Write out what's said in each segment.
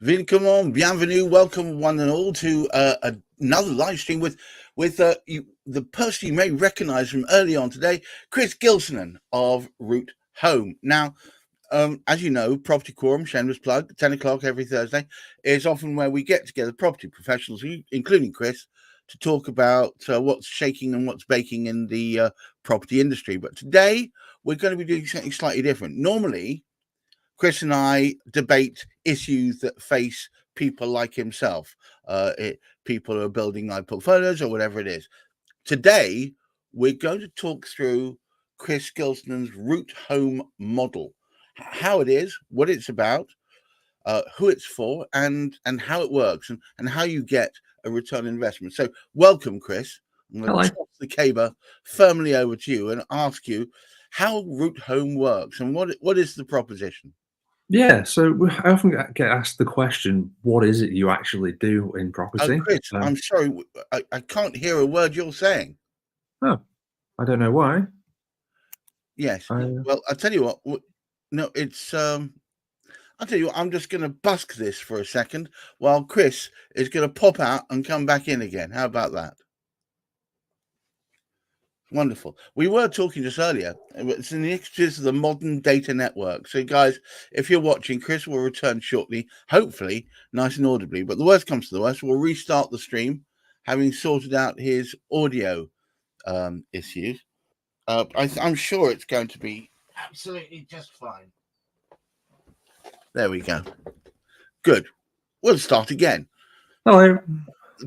Willkommen, bienvenue, welcome one and all to another live stream with the person you may recognize from early on today, Chris Gilsenan of Root Home. Now, as you know, Property Quorum, shameless plug, 10 o'clock every Thursday, is often where we get together property professionals, including Chris, to talk about what's shaking and what's baking in the property industry. But today, we're going to be doing something slightly different. Normally, Chris and I debate issues that face people like himself, people who are building like portfolios or whatever it is. Today, we're going to talk through Chris Gilsenan's Root Home model, how it is, what it's about, who it's for, and how it works, and how you get a return on investment. So welcome, Chris. I'm going to toss the caber firmly over to you and ask you how Root Home works and what is the proposition? Yeah, so I often get asked the question, what is it you actually do in property? Chris, I'm sorry, I can't hear a word you're saying. Oh, I don't know why. Yes, well, I'll tell you what, no, it's, I'll tell you what, I'm just going to busk this for a second while Chris is going to pop out and come back in again. How about that? Wonderful. We were talking just earlier. It's in the initiatives of the modern data network. So, guys, if you're watching, Chris will return shortly, hopefully, nice and audibly. But the worst comes to the worst, we'll restart the stream, having sorted out his audio issues. I'm sure it's going to be absolutely just fine. There we go. Good. We'll start again. Hello.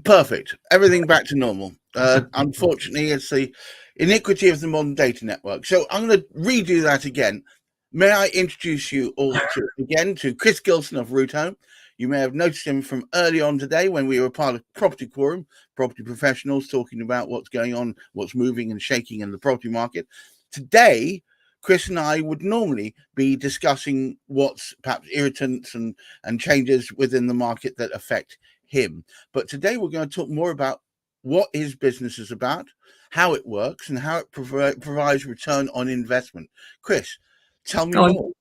Perfect. Everything back to normal. Unfortunately, it's the iniquity of the modern data network. So I'm going to redo that again. May I introduce you all to Chris Gilson of Root Home. You may have noticed him from early on today when we were part of Property Quorum, property professionals talking about what's going on, what's moving and shaking in the property market. Today, Chris and I would normally be discussing what's perhaps irritants and changes within the market that affect him. But today we're going to talk more about what his business is about, how it works, and how it provides return on investment. Chris, tell me more.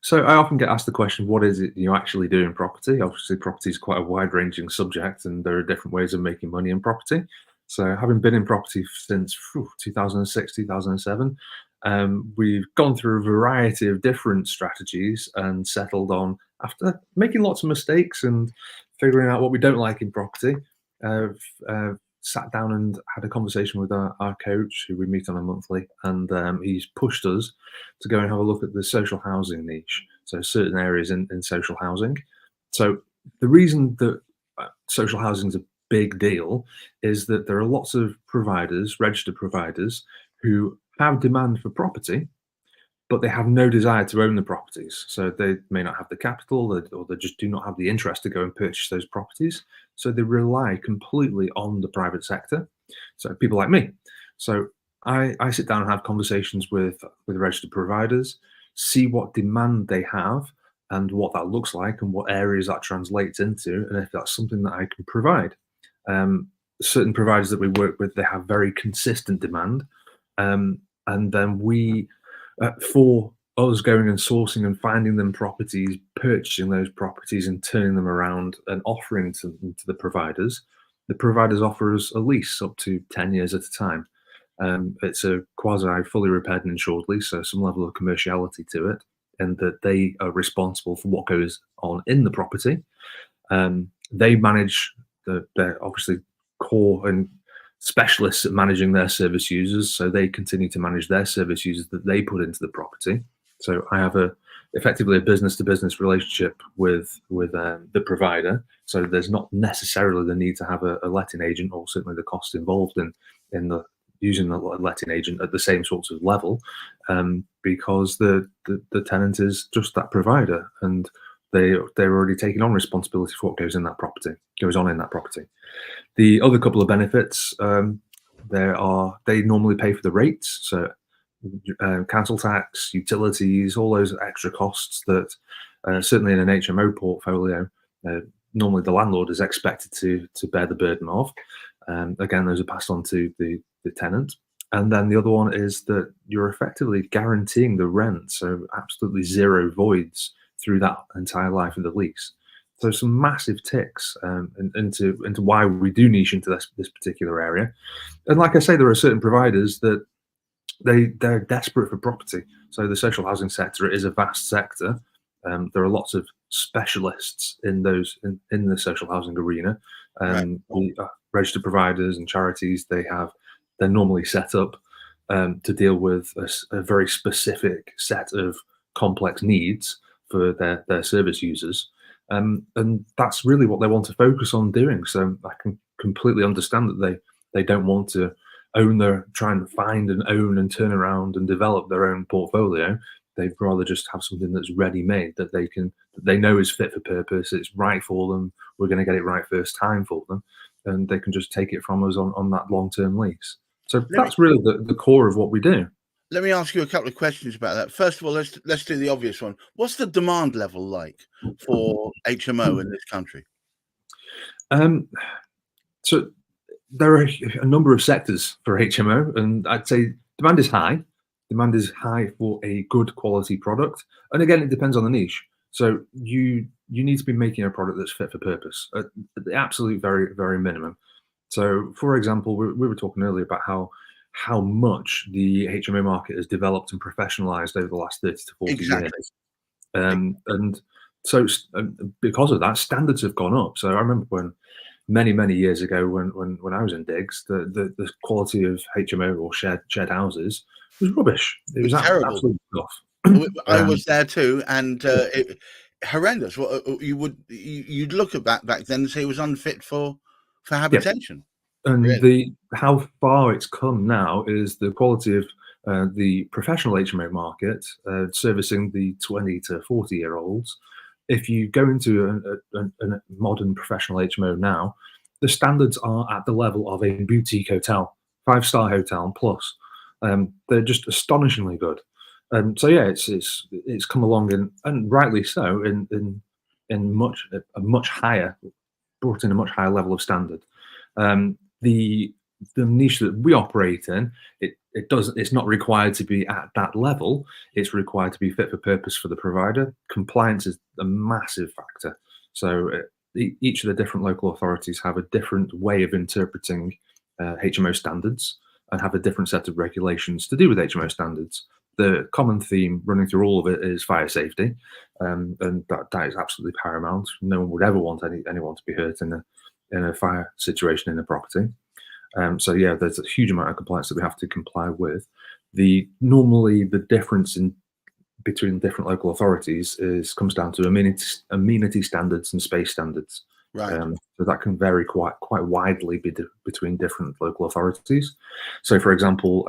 So I often get asked the question, what is it you actually do in property? Obviously, property is quite a wide-ranging subject, and there are different ways of making money in property. So having been in property since 2006, 2007, we've gone through a variety of different strategies and settled on, after making lots of mistakes and figuring out what we don't like in property, sat down and had a conversation with our coach, who we meet on a monthly, and he's pushed us to go and have a look at the social housing niche, so certain areas in social housing. So the reason that social housing is a big deal is that there are lots of providers, registered providers, who have demand for property, but they have no desire to own the properties. So they may not have the capital, or they just do not have the interest to go and purchase those properties. So they rely completely on the private sector. So people like me. So I sit down and have conversations with registered providers, see what demand they have and what that looks like and what areas that translates into, and if that's something that I can provide. Certain providers that we work with, they have very consistent demand. And then we, for us going and sourcing and finding them properties, purchasing those properties and turning them around and offering to the providers offer us a lease up to 10 years at a time. It's a quasi fully repaired and insured lease, so some level of commerciality to it, and that they are responsible for what goes on in the property. They manage they're obviously core and specialists at managing their service users, so they continue to manage their service users that they put into the property. So I have effectively a business-to-business relationship with the provider. So there's not necessarily the need to have a letting agent, or certainly the cost involved in using the letting agent at the same sorts of level, because the tenant is just that provider, and they're already taking on responsibility for what goes on in that property. The other couple of benefits, they normally pay for the rates, so council tax, utilities, all those extra costs that certainly in an HMO portfolio, normally the landlord is expected to bear the burden of. Again, those are passed on to the tenant. And then the other one is that you're effectively guaranteeing the rent, so absolutely zero voids through that entire life of the lease. So some massive ticks into why we do niche into this particular area. And like I say, there are certain providers that they're desperate for property. So the social housing sector is a vast sector. There are lots of specialists in in the social housing arena. The registered providers and charities, they're normally set up to deal with a very specific set of complex needs for their service users. And that's really what they want to focus on doing. So I can completely understand that they don't want to try and find and own and turn around and develop their own portfolio. They'd rather just have something that's ready-made that they know is fit for purpose. It's right for them. We're going to get it right first time for them, and they can just take it from us on that long-term lease. So that's really the core of what we do. Let me ask you a couple of questions about that. First of all, let's do the obvious one. What's the demand level like for HMO in this country? So there are a number of sectors for HMO, and I'd say demand is high. Demand is high for a good quality product, and again, it depends on the niche. So you need to be making a product that's fit for purpose at the absolute very, very minimum. So, for example, we were talking earlier about how much the HMO market has developed and professionalized over the last 30 to 40 years. And so because of that, standards have gone up. So I remember when many years ago when I was in digs, the quality of HMO or shared houses was rubbish. It was terrible. Absolutely tough. I was there too, and horrendous. You'd look at that back then and say it was unfit for habitation. And really. How far it's come now is the quality of the professional HMO market servicing the 20 to 40-year-olds. If you go into a modern professional HMO now, the standards are at the level of a boutique hotel, 5-star hotel and plus. They're just astonishingly good. So yeah, it's come along and rightly so in a much higher, brought in a much higher level of standard. The niche that we operate in, it's not required to be at that level. It's required to be fit for purpose for the provider. Compliance is a massive factor. So each of the different local authorities have a different way of interpreting HMO standards and have a different set of regulations to do with HMO standards. The common theme running through all of it is fire safety, and that is absolutely paramount. No one would ever want anyone to be hurt in a fire situation in a property. So yeah, there's a huge amount of compliance that we have to comply with. Normally the difference between different local authorities comes down to amenity standards and space standards. Right. So that can vary quite widely between different local authorities. So for example,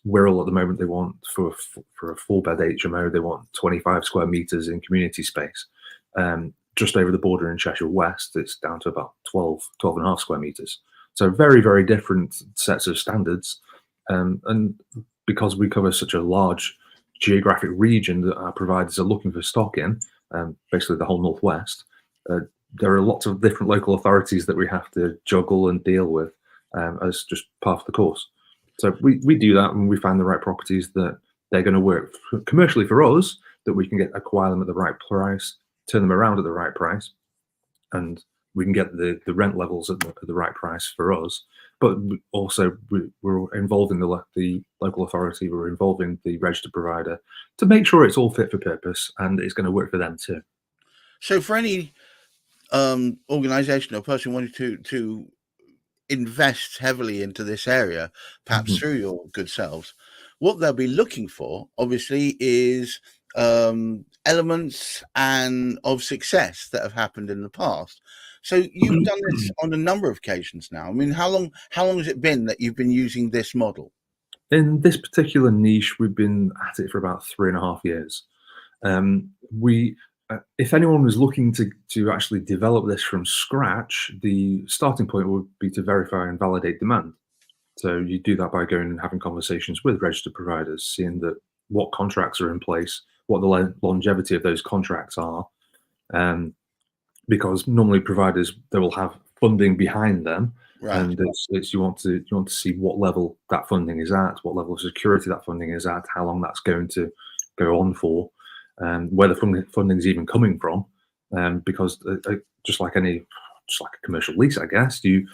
Wirral at the moment, they want for a 4-bed HMO, they want 25 square meters in community space. Just over the border in Cheshire West, it's down to about 12 and a half square meters. So very, very different sets of standards. And because we cover such a large geographic region that our providers are looking for stock in, basically the whole Northwest, there are lots of different local authorities that we have to juggle and deal with as just part of the course. So we do that when we find the right properties that they're going to work commercially for us, that we can acquire them at the right price, turn them around at the right price, and we can get the rent levels at the right price for us. But also we're involving the local authority, we're involving the registered provider to make sure it's all fit for purpose and it's going to work for them too. So for any organization or person wanting to invest heavily into this area, perhaps through your good selves, what they'll be looking for obviously is elements of success that have happened in the past. So you've done this on a number of occasions now. I mean, how long has it been that you've been using this model? In this particular niche, we've been at it for about 3.5 years. If anyone was looking to actually develop this from scratch, the starting point would be to verify and validate demand. So you do that by going and having conversations with registered providers, seeing what contracts are in place, what the longevity of those contracts are, because normally providers, they will have funding behind them, right. And you want to see what level that funding is at, what level of security that funding is at, how long that's going to go on for, and where the funding is even coming from. because just like a commercial lease, I guess, the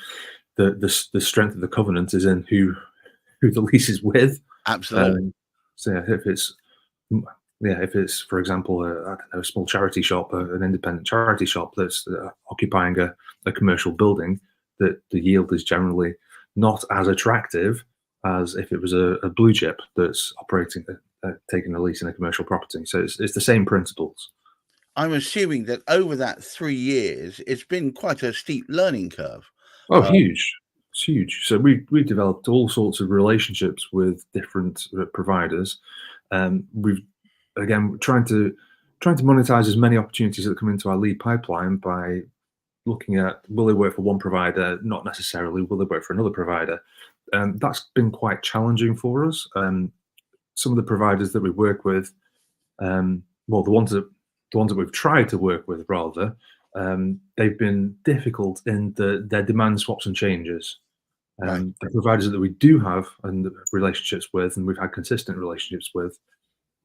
strength of the covenant is in who the lease is with. Absolutely. So yeah, if it's, for example, I don't know, a small charity shop, an independent charity shop that's occupying a commercial building, that the yield is generally not as attractive as if it was a blue chip that's operating, taking a lease in a commercial property. So it's the same principles. I'm assuming that over that 3 years, it's been quite a steep learning curve. Oh, huge. It's huge. So we developed all sorts of relationships with different providers. We've, again, trying to monetize as many opportunities that come into our lead pipeline by looking at, will they work for one provider, not necessarily will they work for another provider. That's been quite challenging for us. Some of the providers that we work with, well, the ones that we've tried to work with, rather, they've been difficult in their demand swaps and changes. Right. The providers that we do have and relationships with, and we've had consistent relationships with,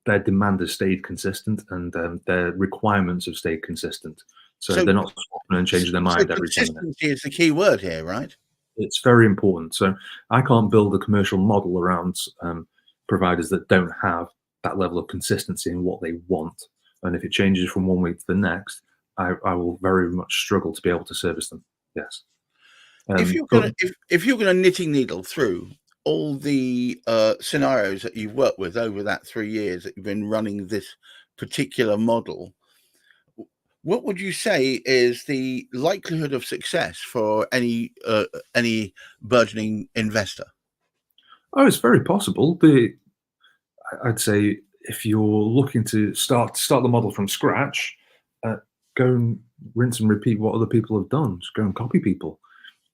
their demand has stayed consistent, and their requirements have stayed consistent. So they're not swapping and changing their mind every 10 minutes. Consistency is the key word here, right? It's very important. So I can't build a commercial model around providers that don't have that level of consistency in what they want. And if it changes from one week to the next, I will very much struggle to be able to service them. Yes. If you're gonna knitting needle through all the scenarios that you've worked with over that 3 years that you've been running this particular model, what would you say is the likelihood of success for any burgeoning investor? Oh, it's very possible. I'd say if you're looking to start the model from scratch, go and rinse and repeat what other people have done. Just go and copy people.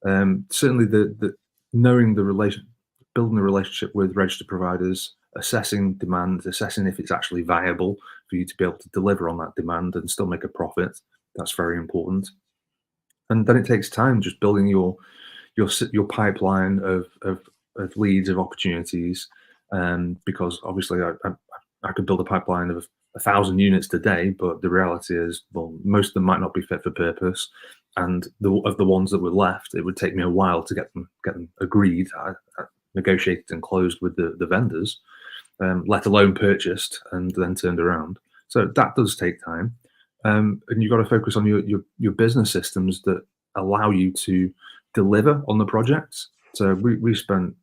Certainly, the knowing building the relationship with registered providers, assessing demand, assessing if it's actually viable for you to be able to deliver on that demand and still make a profit. That's very important. And then it takes time, just building your pipeline of leads, of opportunities, because obviously I could build a pipeline of 1,000 units today, but the reality is, well, most of them might not be fit for purpose. And of the ones that were left, it would take me a while to get them agreed, negotiated and closed with the vendors, let alone purchased and then turned around. So that does take time. And you've got to focus on your business systems that allow you to deliver on the projects. So we spent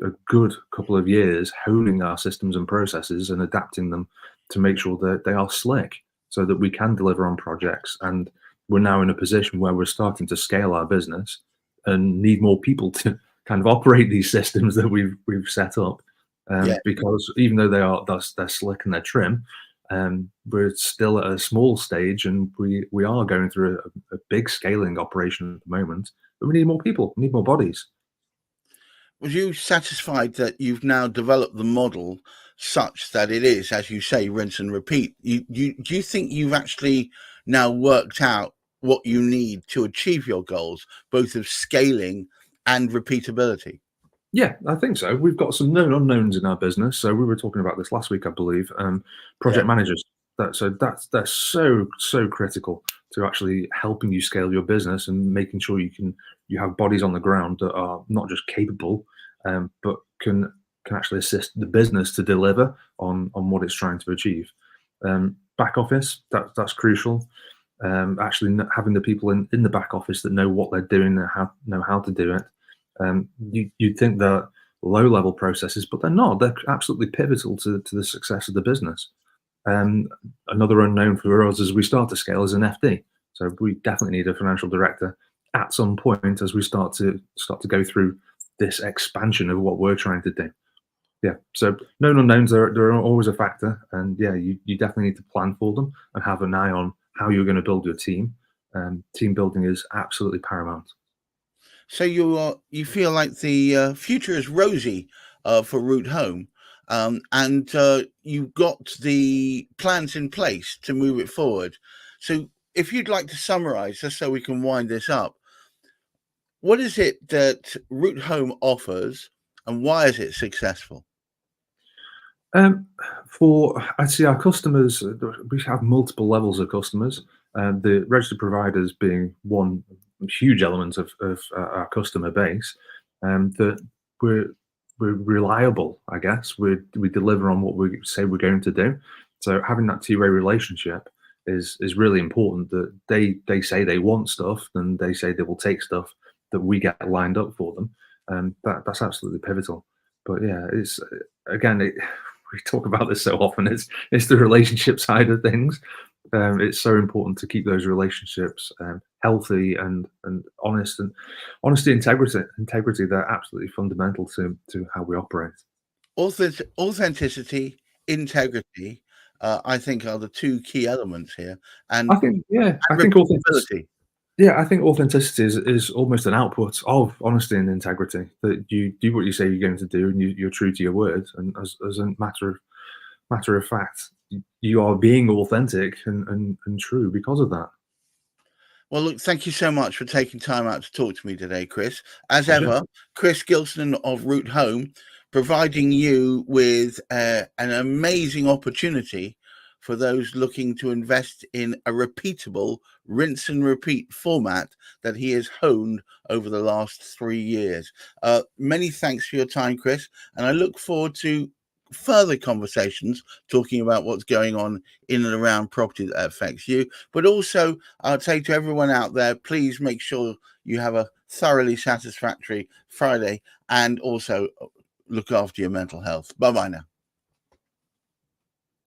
a good couple of years honing our systems and processes and adapting them to make sure that they are slick so that we can deliver on projects. And we're now in a position where we're starting to scale our business and need more people to kind of operate these systems that we've set up. Because even though they're slick and they're trim, we're still at a small stage, and we are going through a big scaling operation at the moment. But we need more people, we need more bodies. Was you satisfied that you've now developed the model such that it is, as you say, rinse and repeat? Do you think you've actually now worked out what you need to achieve your goals, both of scaling and repeatability? Yeah, I think so. We've got some known unknowns in our business. So we were talking about this last week, I believe. Project managers. That's so critical to actually helping you scale your business and making sure you have bodies on the ground that are not just capable, but can actually assist the business to deliver on what it's trying to achieve. Back office, that's crucial. Actually having the people in the back office that know what they're doing and know how to do it. You'd think they're low-level processes, but they're not. They're absolutely pivotal to the success of the business. Another unknown for us as we start to scale is an FD. So we definitely need a financial director at some point as we start to go through this expansion of what we're trying to do. Yeah. So known unknowns are always a factor, and yeah, you definitely need to plan for them and have an eye on how you're going to build your team. Team building is absolutely paramount. So you feel like the future is rosy for Root Home, and you've got the plans in place to move it forward. So if you'd like to summarize, just so we can wind this up, what is it that Root Home offers and why is it successful? I'd say our customers, we have multiple levels of customers. The registered providers being one huge element of our customer base, that we're reliable, I guess. We deliver on what we say we're going to do. So having that two-way relationship is really important. That they say they want stuff, and they say they will take stuff that we get lined up for them. That's absolutely pivotal. But yeah, it's again, we talk about this so often. It's the relationship side of things. It's so important to keep those relationships healthy and honest, and honesty, integrity. They're absolutely fundamental to how we operate. Authenticity, integrity, I think, are the two key elements here, and I think, yeah, I think repeatability. yeah, I think authenticity is almost an output of honesty and integrity. That you do what you say you're going to do, and you're true to your word. And as a matter of fact, you are being authentic and true because of that. Well, look, thank you so much for taking time out to talk to me today, Chris. As Pleasure. ever, Chris Gilsenan of Root Home, providing you with an amazing opportunity for those looking to invest in a repeatable rinse and repeat format that he has honed over the last 3 years. Many thanks for your time, Chris, and I look forward to further conversations talking about what's going on in and around property that affects you. But also, I'll say to everyone out there, please make sure you have a thoroughly satisfactory Friday, and also look after your mental health. Bye-bye now.